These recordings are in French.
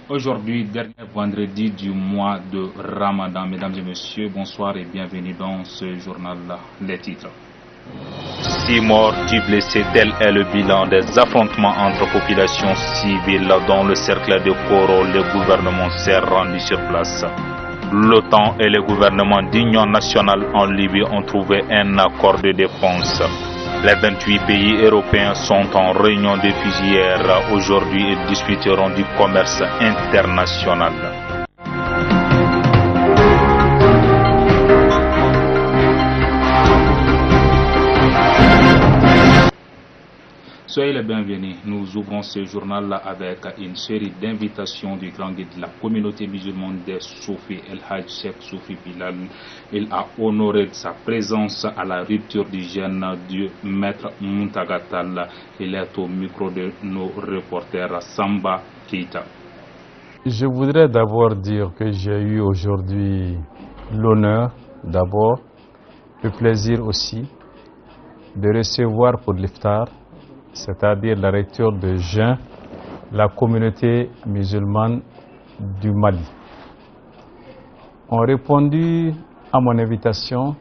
Aujourd'hui, dernier vendredi du mois de Ramadan. Mesdames et messieurs, bonsoir et bienvenue dans ce journal-là. Les titres. 6 morts, 10 blessés, tel est le bilan des affrontements entre populations civiles dans le cercle de Koro. Le gouvernement s'est rendu sur place. L'OTAN et le gouvernement d'union nationale en Libye ont trouvé un accord de défense. Les 28 pays européens sont en réunion depuis hier. Aujourd'hui, ils discuteront du commerce international. Soyez les bienvenus. Nous ouvrons ce journal-là avec une série d'invitations du grand guide de la communauté musulmane des Soufis, El Hajj Cheikh Soufi Bilal. Il a honoré de sa présence à la rupture du jeûne du maître Muntagatal. Il est au micro de nos reporters Samba Keita. Je voudrais d'abord dire que j'ai eu aujourd'hui l'honneur, d'abord, le plaisir aussi, de recevoir pour l'iftar, c'est-à-dire la rupture de jeûne, la communauté musulmane du Mali. Ont répondu à mon invitation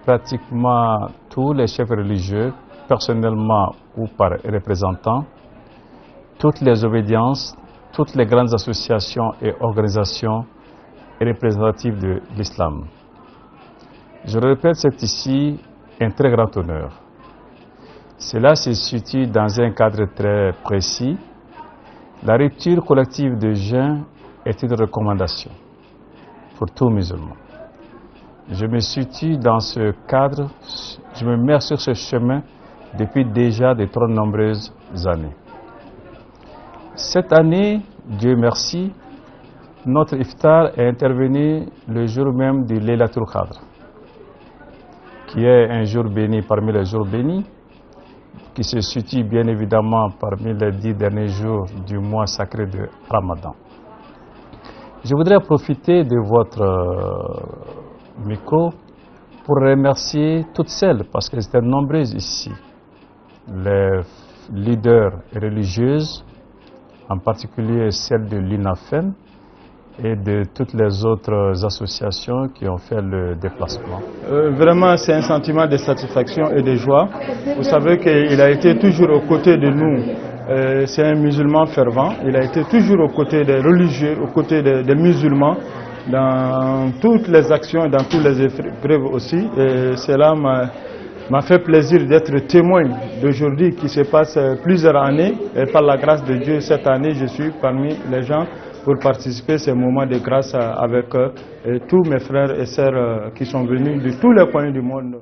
pratiquement tous les chefs religieux, personnellement ou par représentants, toutes les obédiences, toutes les grandes associations et organisations représentatives de l'islam. Je le répète, c'est ici un très grand honneur. Cela se situe dans un cadre très précis. La rupture collective de jeûne est une recommandation pour tout musulman. Je me situe dans ce cadre, je me mets sur ce chemin depuis déjà de trop nombreuses années. Cette année, Dieu merci, notre iftar est intervenu le jour même du Laylatul Qadr, qui est un jour béni parmi les jours bénis, qui se situe bien évidemment parmi les 10 derniers jours du mois sacré de Ramadan. Je voudrais profiter de votre micro pour remercier toutes celles, parce qu'elles étaient nombreuses ici, les leaders religieuses, en particulier celles de l'UNAFEN et de toutes les autres associations qui ont fait le déplacement. Vraiment, c'est un sentiment de satisfaction et de joie. Vous savez qu'il a été toujours aux côtés de nous. C'est un musulman fervent. Il a été toujours aux côtés des religieux, aux côtés des musulmans, dans toutes les actions et dans toutes les épreuves aussi. Et cela m'a fait plaisir d'être témoin d'aujourd'hui qui se passe plusieurs années. Et par la grâce de Dieu, cette année, je suis parmi les gens pour participer à ces moments de grâce avec tous mes frères et sœurs qui sont venus de tous les coins du monde.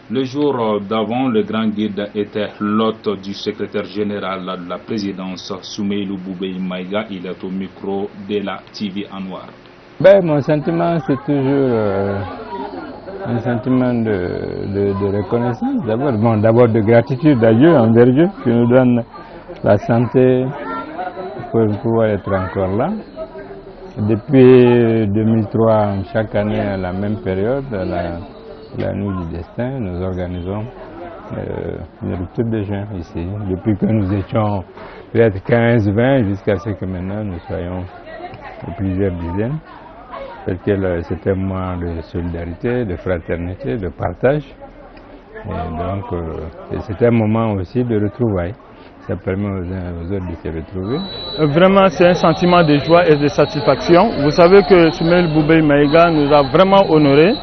Le jour d'avant, le grand guide était l'hôte du secrétaire général de la présidence, Soumeilou Boubei Maïga. Il est au micro de la TV Anwar. Mon sentiment, c'est toujours un sentiment de reconnaissance. D'abord de gratitude à Dieu, envers Dieu, qui nous donne la santé pour pouvoir être encore là. Depuis 2003, chaque année à la même période, la nuit du destin, nous organisons une rupture de jeûne ici. Depuis que nous étions peut-être 15-20 jusqu'à ce que maintenant nous soyons plusieurs dizaines. Parce que c'était un moment de solidarité, de fraternité, de partage. Et donc c'était un moment aussi de retrouvailles. Ça permet aux uns et aux autres de se retrouver. Vraiment, c'est un sentiment de joie et de satisfaction. Vous savez que Soumeilou Boubei Maïga nous a vraiment honorés.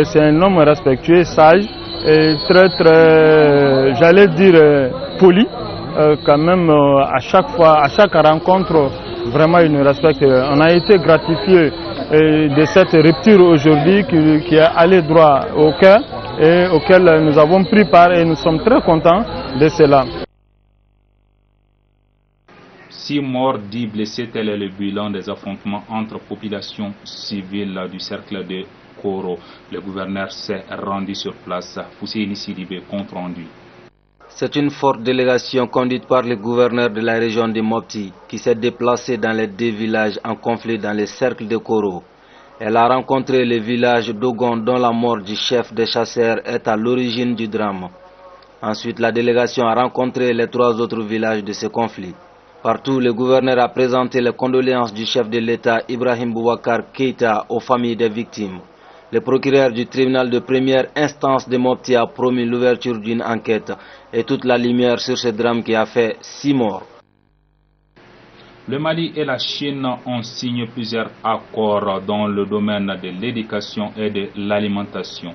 C'est un homme respectueux, sage et très, j'allais dire, poli. Quand même, à chaque fois, à chaque rencontre, vraiment il nous respecte. On a été gratifié de cette rupture aujourd'hui qui est allée droit au cœur et auquel nous avons pris part et nous sommes très contents de cela. 6 morts, 10 blessés, tel est le bilan des affrontements entre populations civiles du cercle de Koro. Le gouverneur s'est rendu sur place. Fousseini Sidibé, compte rendu. C'est une forte délégation conduite par le gouverneur de la région de Mopti qui s'est déplacée dans les 2 villages en conflit dans le cercle de Koro. Elle a rencontré le village d'Ogon dont la mort du chef des chasseurs est à l'origine du drame. Ensuite, la délégation a rencontré les 3 autres villages de ce conflit. Partout, le gouverneur a présenté les condoléances du chef de l'État Ibrahim Boubacar Keïta aux familles des victimes. Le procureur du tribunal de première instance de Mopti a promis l'ouverture d'une enquête et toute la lumière sur ce drame qui a fait 6 morts. Le Mali et la Chine ont signé plusieurs accords dans le domaine de l'éducation et de l'alimentation.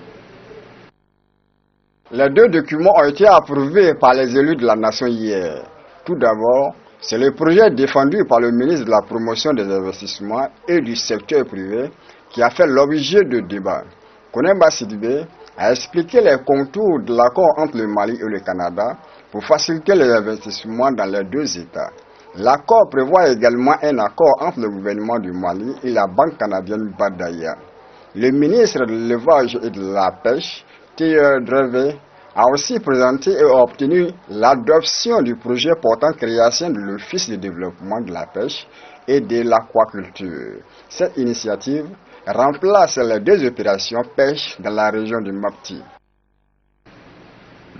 Les 2 documents ont été approuvés par les élus de la nation hier. Tout d'abord, c'est le projet défendu par le ministre de la Promotion des investissements et du secteur privé qui a fait l'objet de débats. Konemba Sidibé a expliqué les contours de l'accord entre le Mali et le Canada pour faciliter les investissements dans les 2 États. L'accord prévoit également un accord entre le gouvernement du Mali et la banque canadienne Badaya. Le ministre de l'élevage et de la pêche, Théo Drevé, a aussi présenté et obtenu l'adoption du projet portant création de l'Office de développement de la pêche et de l'aquaculture. Cette initiative remplace les 2 opérations pêche dans la région du Mopti.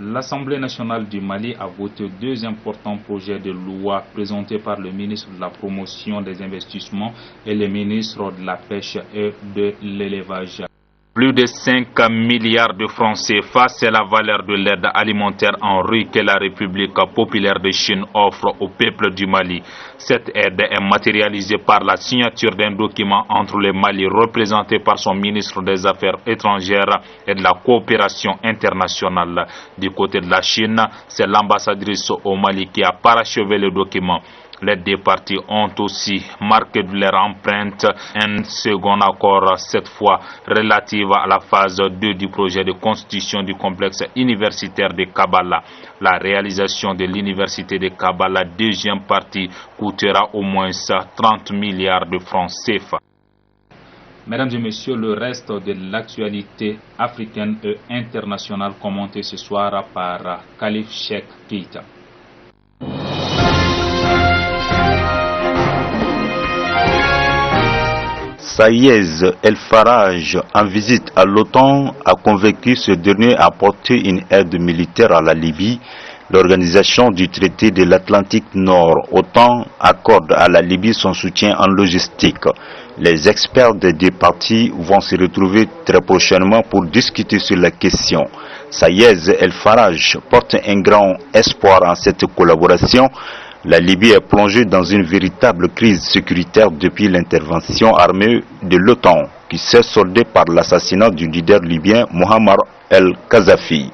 L'Assemblée nationale du Mali a voté 2 importants projets de loi présentés par le ministre de la Promotion des investissements et le ministre de la Pêche et de l'Élevage. Plus de 5 milliards de francs CFA, c'est la valeur de l'aide alimentaire en riz que la République populaire de Chine offre au peuple du Mali. Cette aide est matérialisée par la signature d'un document entre le Mali, représenté par son ministre des Affaires étrangères et de la coopération internationale. Du côté de la Chine, c'est l'ambassadrice au Mali qui a parachevé le document. Les 2 parties ont aussi marqué de leur empreinte un second accord, cette fois relative à la phase 2 du projet de constitution du complexe universitaire de Kabala. La réalisation de l'université de Kabala, 2e partie, coûtera au moins 30 milliards de francs CFA. Mesdames et messieurs, le reste de l'actualité africaine et internationale commenté ce soir par Khalif Cheikh Keïta. Saïez El-Faraj, en visite à l'OTAN, a convaincu ce dernier à apporter une aide militaire à la Libye. L'organisation du traité de l'Atlantique Nord, OTAN, accorde à la Libye son soutien en logistique. Les experts des 2 parties vont se retrouver très prochainement pour discuter sur la question. Saïez El-Faraj porte un grand espoir en cette collaboration. La Libye est plongée dans une véritable crise sécuritaire depuis l'intervention armée de l'OTAN, qui s'est soldée par l'assassinat du leader libyen Mohamed El-Kadhafi.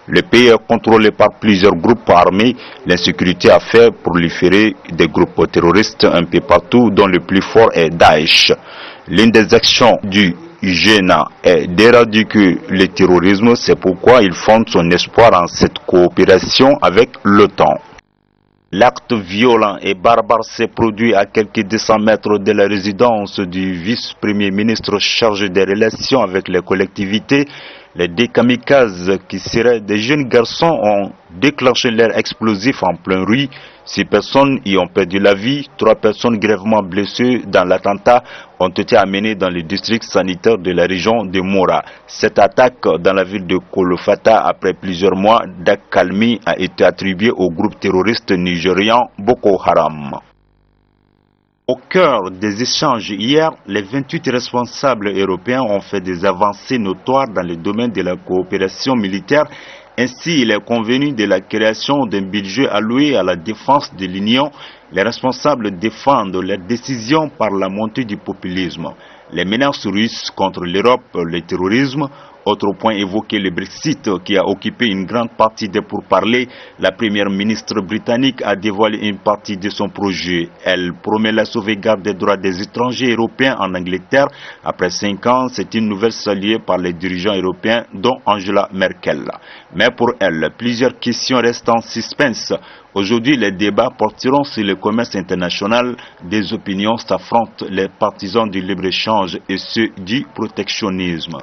Le pays est contrôlé par plusieurs groupes armés. L'insécurité a fait proliférer des groupes terroristes un peu partout, dont le plus fort est Daesh. L'une des actions du GENA est d'éradiquer le terrorisme. C'est pourquoi il fonde son espoir en cette coopération avec l'OTAN. L'acte violent et barbare s'est produit à quelques 200 mètres de la résidence du vice-premier ministre chargé des relations avec les collectivités. Les 2 kamikazes, qui seraient des jeunes garçons, ont déclenché l'air explosif en plein rue. 6 personnes y ont perdu la vie. 3 personnes grièvement blessées dans l'attentat ont été amenées dans le district sanitaire de la région de Moura. Cette attaque dans la ville de Kolofata, après plusieurs mois d'accalmie, a été attribuée au groupe terroriste nigérian Boko Haram. Au cœur des échanges hier, les 28 responsables européens ont fait des avancées notoires dans le domaine de la coopération militaire. Ainsi, il est convenu de la création d'un budget alloué à la défense de l'Union. Les responsables défendent leurs décisions par la montée du populisme, les menaces russes contre l'Europe, le terrorisme. Autre point évoqué, le Brexit qui a occupé une grande partie des pourparlers. La première ministre britannique a dévoilé une partie de son projet. Elle promet la sauvegarde des droits des étrangers européens en Angleterre. Après 5 ans, c'est une nouvelle saluée par les dirigeants européens, dont Angela Merkel. Mais pour elle, plusieurs questions restent en suspense. Aujourd'hui, les débats porteront sur le commerce international. Des opinions s'affrontent, les partisans du libre-échange et ceux du protectionnisme.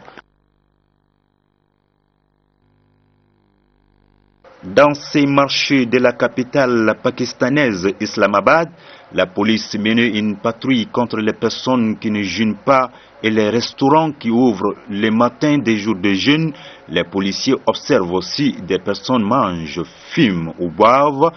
Dans ces marchés de la capitale pakistanaise Islamabad, la police mène une patrouille contre les personnes qui ne jeûnent pas et les restaurants qui ouvrent les matins des jours de jeûne. Les policiers observent aussi des personnes mangent, fument ou boivent.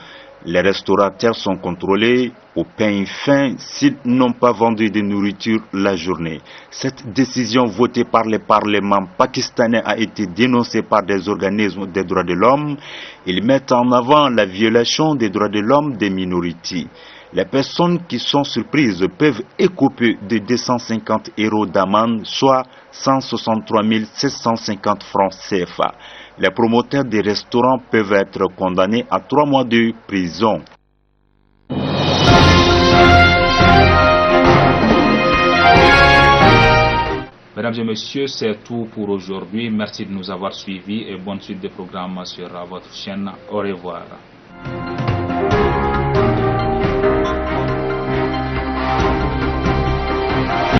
Les restaurateurs sont contrôlés au pain fin s'ils n'ont pas vendu de nourriture la journée. Cette décision votée par le Parlement pakistanais a été dénoncée par des organismes des droits de l'homme. Ils mettent en avant la violation des droits de l'homme des minorités. Les personnes qui sont surprises peuvent écoper de 250 € d'amende, soit 163 750 francs CFA. Les promoteurs des restaurants peuvent être condamnés à 3 mois de prison. Mesdames et messieurs, c'est tout pour aujourd'hui. Merci de nous avoir suivis et bonne suite des programmes sur votre chaîne. Au revoir.